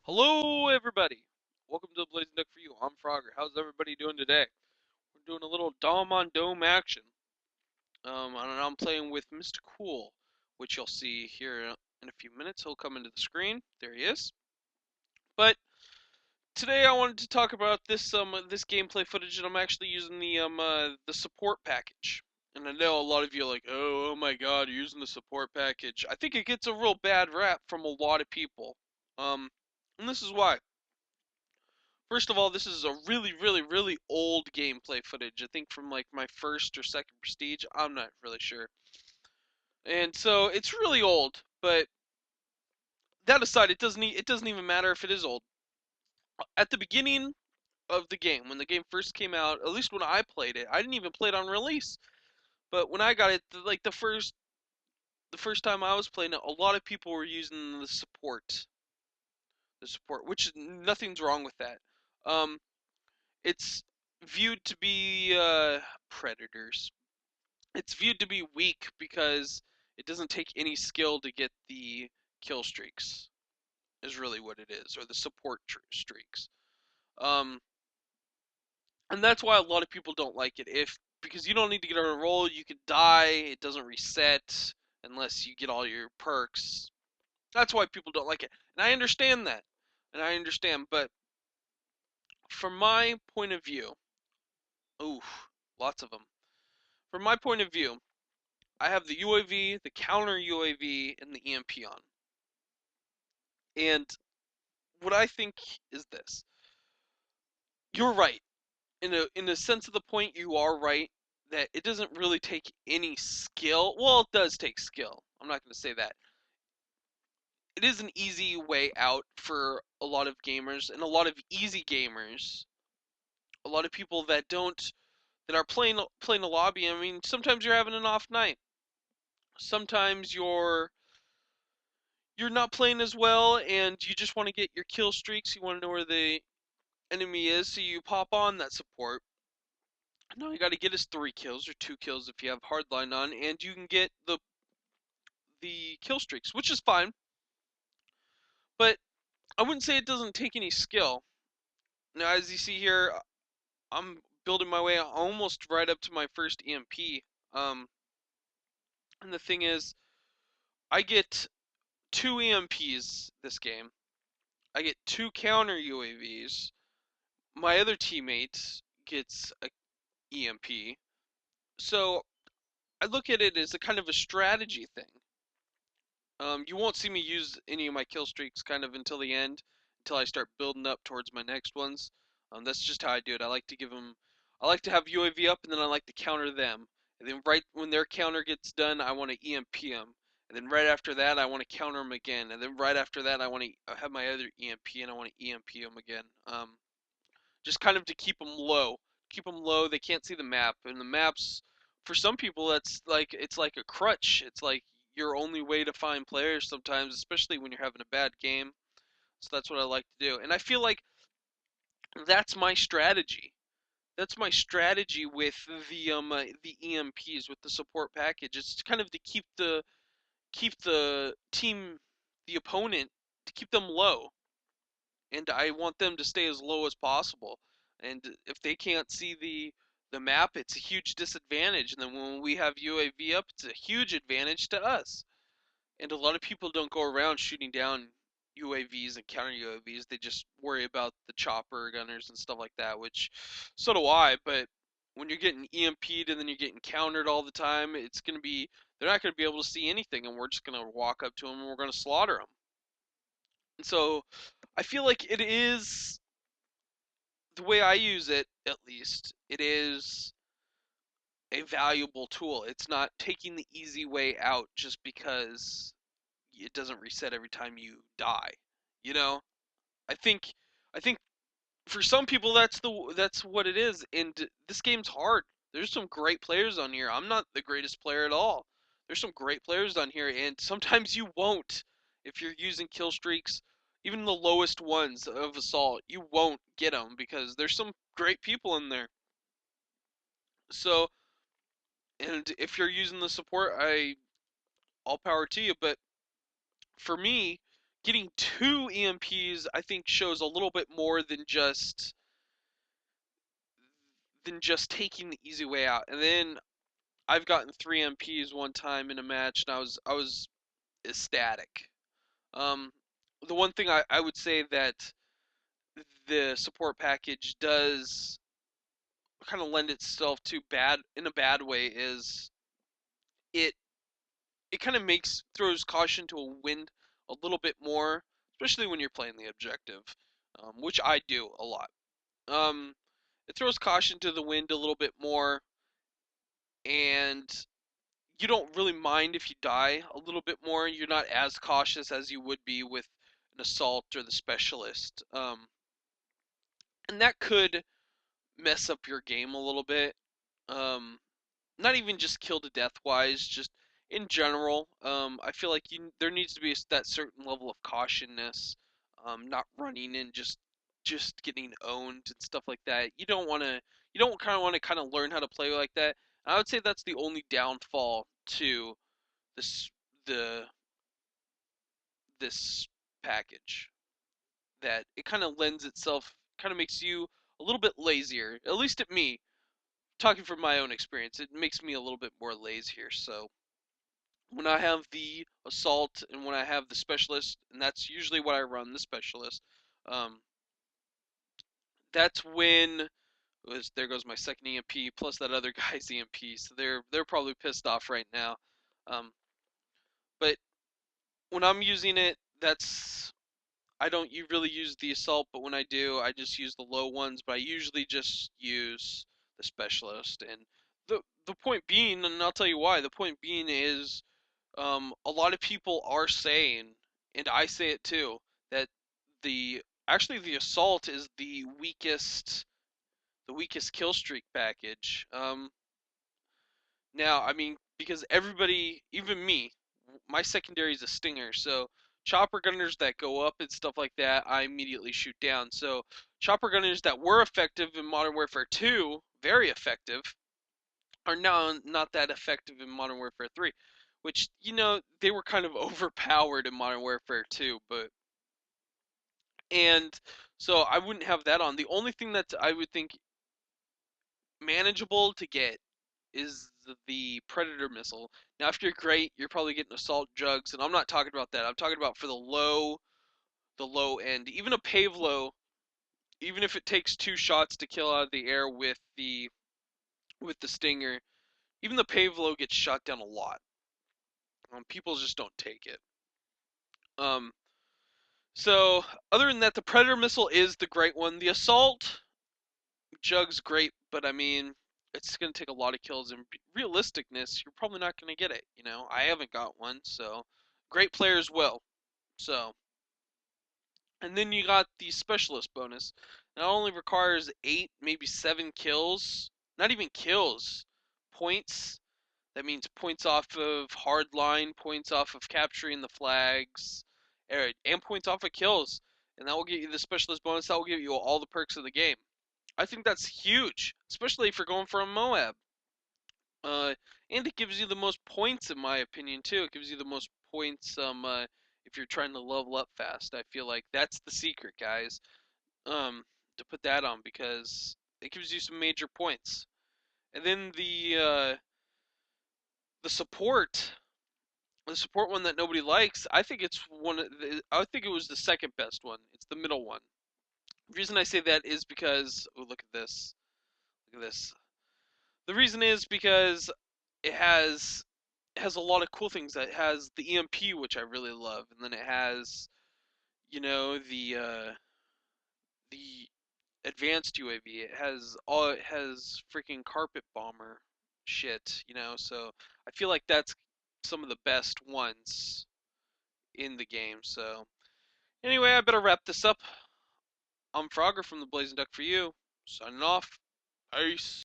Hello, everybody. Welcome to the Blazing Duck for You. I'm Frogger. How's everybody doing today? We're doing a little Dome on Dome action. And I'm playing with Mr. Cool, which you'll see here in a few minutes. He'll come into the screen. There he is. But today I wanted to talk about this gameplay footage, and I'm actually using the support package. And I know a lot of you are like, oh my God, you're using the support package. I think it gets a real bad rap from a lot of people. And this is why. First of all, this is a really old gameplay footage. I think from like my first or second Prestige. I'm not really sure. And so it's really old, but that aside, it doesn't even matter if it is old. At the beginning of the game, when the game first came out, at least when I played it, I didn't even play it on release. But when I got it, like the first time I was playing it, a lot of people were using the support, which nothing's wrong with that. Um, it's viewed to be predators. It's viewed to be weak because it doesn't take any skill to get the kill streaks, is really what it is, or the support streaks. Um, and that's why a lot of people don't like it. If because you don't need to get on a roll, you could die. It doesn't reset unless you get all your perks. That's why people don't like it, and I understand that, and I understand. But from my point of view, ooh, lots of them. From my point of view, I have the UAV, the counter UAV, and the EMP on. And what I think is this. You're right. In a sense of the point, you are right that it doesn't really take any skill. Well, it does take skill. I'm not going to say that. It is an easy way out for a lot of gamers and a lot of easy gamers. A lot of people that are playing a lobby. I mean, sometimes you're having an off night. Sometimes you're not playing as well and you just want to get your kill streaks. You want to know where the enemy is, so you pop on that support. No, you got to get his 3 kills or 2 kills if you have hardline on, and you can get the kill streaks, which is fine. But I wouldn't say it doesn't take any skill. Now, as you see here, I'm building my way almost right up to my first EMP. Um, and the thing is, I get 2 EMPs this game. I get 2 counter UAVs. My other teammate gets a EMP. So I look at it as a kind of a strategy thing. You won't see me use any of my kill streaks kind of until the end, until I start building up towards my next ones. That's just how I do it. I like to have UAV up, and then I like to counter them. And then right when their counter gets done, I want to EMP them. And then right after that, I want to counter them again. And then right after that, I want to have my other EMP, and I want to EMP them again. Just kind of to keep them low. Keep them low. They can't see the map, and the maps for some people that's like it's like a crutch. It's like your only way to find players sometimes, especially when you're having a bad game. So that's what I like to do, and I feel like that's my strategy. That's my strategy with the EMPs with the support package. It's kind of to keep the team, the opponent, to keep them low, and I want them to stay as low as possible. And if they can't see the map, it's a huge disadvantage. And then when we have UAV up, it's a huge advantage to us. And a lot of people don't go around shooting down UAVs and counter UAVs. They just worry about the chopper gunners and stuff like that, which so do I. But when you're getting EMP'd and then you're getting countered all the time, it's gonna be they're not gonna be able to see anything, and we're just gonna walk up to them and we're gonna slaughter them. And so I feel like it is the way I use it, at least, it is a valuable tool. It's not taking the easy way out just because it doesn't reset every time you die. You know, I think I think for some people that's what it is. And this game's hard. There's some great players on here. I'm not the greatest player at all. There's some great players on here, and sometimes you won't if you're using kill streaks. Even the lowest ones of assault, you won't get them because there's some great people in there. So, and if you're using the support, all power to you. But for me, getting two EMPs, I think, shows a little bit more than just taking the easy way out. And then I've gotten three EMPs one time in a match, and I was ecstatic. Um, the one thing I would say that the support package does kind of lend itself to bad in a bad way is it it kind of makes throws caution to a wind a little bit more, especially when you're playing the objective, which I do a lot. Um, it throws caution to the wind a little bit more, and you don't really mind if you die a little bit more. You're not as cautious as you would be with an assault or the specialist, and that could mess up your game a little bit. Um, Not even just kill to death wise, just in general. I feel like there needs to be that certain level of cautionness, not running and just getting owned and stuff like that. You don't kind of want to kind of learn how to play like that. I would say that's the only downfall to this the this package, that it kind of lends itself, kind of makes you a little bit lazier. At least at me, talking from my own experience, it makes me a little bit more lazier. So when I have the assault and when I have the specialist, and that's usually what I run, the specialist, um, that's when there goes my second EMP plus that other guy's EMP. So they're probably pissed off right now. Um, but when I'm using it, that's I don't you really use the assault, but when I do, I just use the low ones. But I usually just use the specialist, and the point being, and I'll tell you why. The point being is, a lot of people are saying, and I say it too, that the actually the assault is the weakest kill streak package. Now, I mean, because everybody, even me, my secondary is a stinger, so chopper gunners that go up and stuff like that, I immediately shoot down. So chopper gunners that were effective in Modern Warfare 2, very effective, are now not that effective in Modern Warfare 3, which, they were kind of overpowered in Modern Warfare 2, but and so I wouldn't have that on. The only thing that I would think manageable to get is the Predator missile. Now, if you're great, you're probably getting assault jugs, and I'm not talking about that. I'm talking about for the low end. Even a Pavlo, even if it takes two shots to kill out of the air with the Stinger, even the Pavlo gets shot down a lot. People just don't take it. Um, so other than that, the Predator missile is the great one. The assault jug's great, but I mean, it's gonna take a lot of kills, and realisticness, you're probably not gonna get it. I haven't got one, so great players will. So, and then you got the specialist bonus. Not only requires 8, maybe 7 kills, not even kills, points. That means points off of hardline, points off of capturing the flags, and points off of kills. And that will get you the specialist bonus. That will give you all the perks of the game. I think that's huge, especially if you're going for a Moab. And it gives you the most points, in my opinion, too. It gives you the most points if you're trying to level up fast. I feel like that's the secret, guys, to put that on, because it gives you some major points. And then the support, the support one that nobody likes, I think it's I think it was the second best one. It's the middle one. The reason I say that is because, oh, look at this. Look at this. The reason is because it has a lot of cool things. It has the EMP, which I really love, and then it has, the advanced UAV. It has freaking carpet bomber shit, so I feel like that's some of the best ones in the game. So anyway, I better wrap this up. I'm Frogger from the Blazing Duck for you. Signing off. Peace.